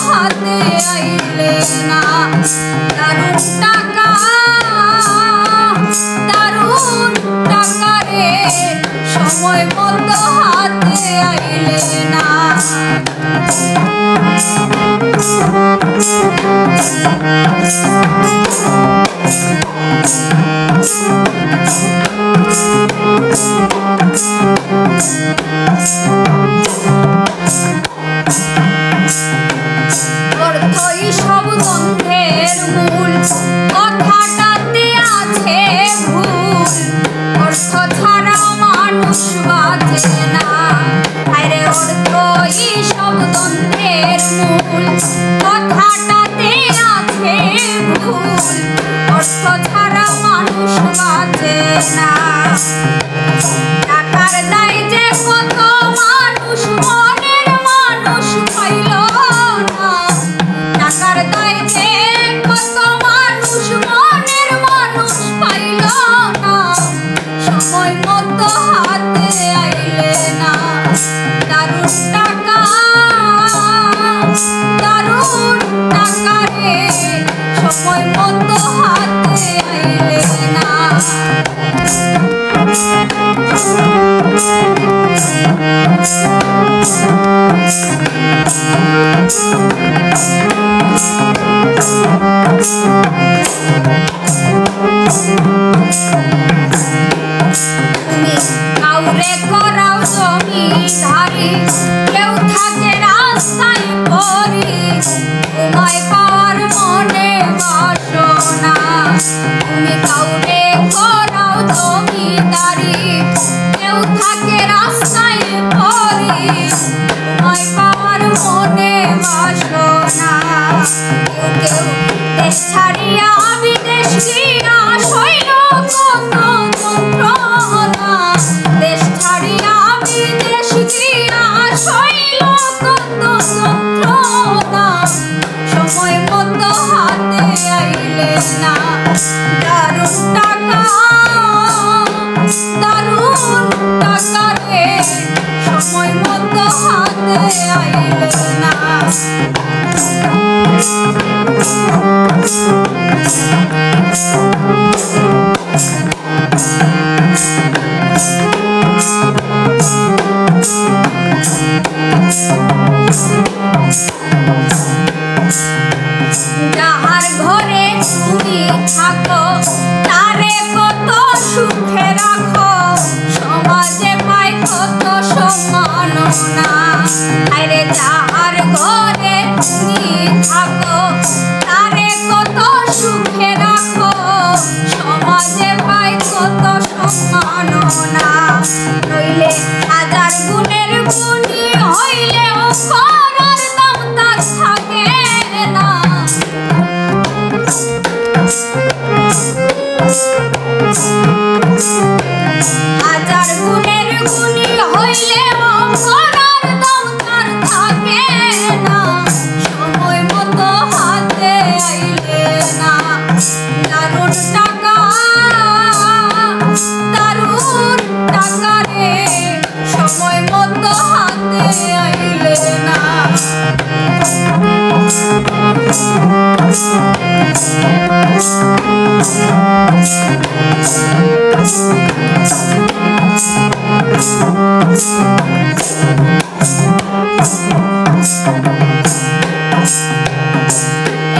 হাতে আইলে না দারুণ টাকা রে সময় মতো হাতে আইলে না অর্থই সব দ্বন্দ্বের মূল কথাটাতে আছে ভুল অর্থ ছাড়া মানুষ বাঁচে না আরে অর্থই সব দ্বন্দ্বের মূল কথাটাতে আছে ভুল অর্থ ছাড়া মানুষ বাঁচে না টাকার দায় যে কত মানুষ মনের মানুষ পাইল না টাকার দায় যে কত মানুষ মনের মানুষ পাইল না সময় মতো হাতে আইলে না দারুণ টাকা রে সময় মতো হাতে আইলে না তুমি কাউরে করাও জমিদারি কেউ থাকে রাস্তায় পরি তোমায় পাওয়ার মনে বাসনা তুমি কাউরে করাও জমিদারি কেউ থাকে রাস্তায় পরি তোমায় পাওয়ার মনে বাসনা কেউ কেউ দেশ ছাড়িয়া বিদেশ গিয়া সইল কত যন্ত্রণা দেশ ছাড়িয়া বিদেশ গিয়া সইল কত যন্ত্রণা সময় মতো হাতে আইলে না দারুণ টাকা রে সময় মতো হাতে আইলে না যাহার ঘরে তুমি থাকো তারে কত সুখে রাখো সমাজে পায় কত সম্মাননা আরে যাহার ঘরে তুমি থাকো তারে কত সুখে রাখো সমাজে পায় কত সম্মাননা নইলে হাজার গুণের গুণী হইলেও করার দাম তার থাকে না হাজার গুণের গুণী হইলেও করার দাম তার থাকে না সময় মতো হাতে আইলে না দারুণ টাকা রে সময় মতো হাতে আইলে না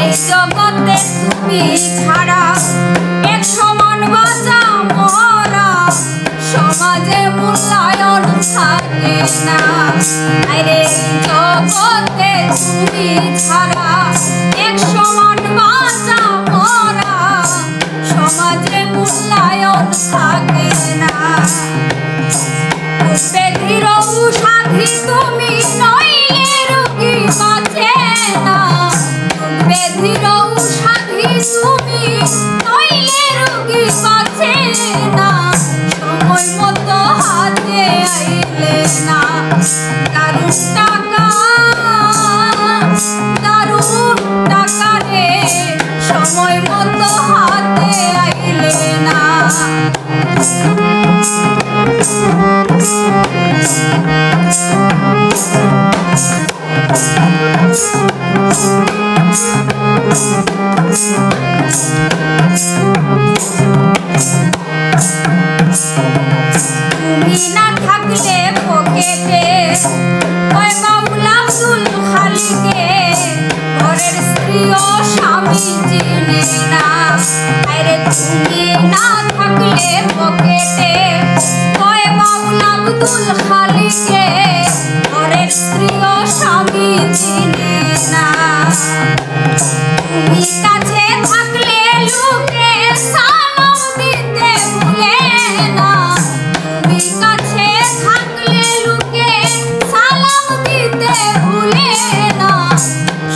এই জগতে তুমি ছাড়া এক সমান বাজা মরা সমাজে মূল্যায়ন থাকে না আরে জগতে তুমি ছাড়া এক সমান বাজা মরা সমাজে মূল্যায়ন থাকে না বেধির সাধি তুমি নইলে রোগী বাঁচে না বেধির সাধি তুমি নইলে রোগী বাঁচে না সময় মতো হাতে আইলে না দারুণ টাকা রে সময় মতো হাতে আইলে না ঘরের স্ত্রী ও স্বামী চিনে না। আরে তুমি না থাকলে পকেটে কয় বাউল আব্দুল খালিকে, ঘরের স্ত্রী ও স্বামী চিনে না। তুমি কাছে থাকলে লোকে সালাম দিতে ভুলে না। তুমি কাছে থাকলে লোকে সালাম দিতে ভুলে না।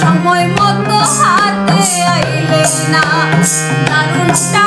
সময় মতো হাতে আইলে না, দারুণটা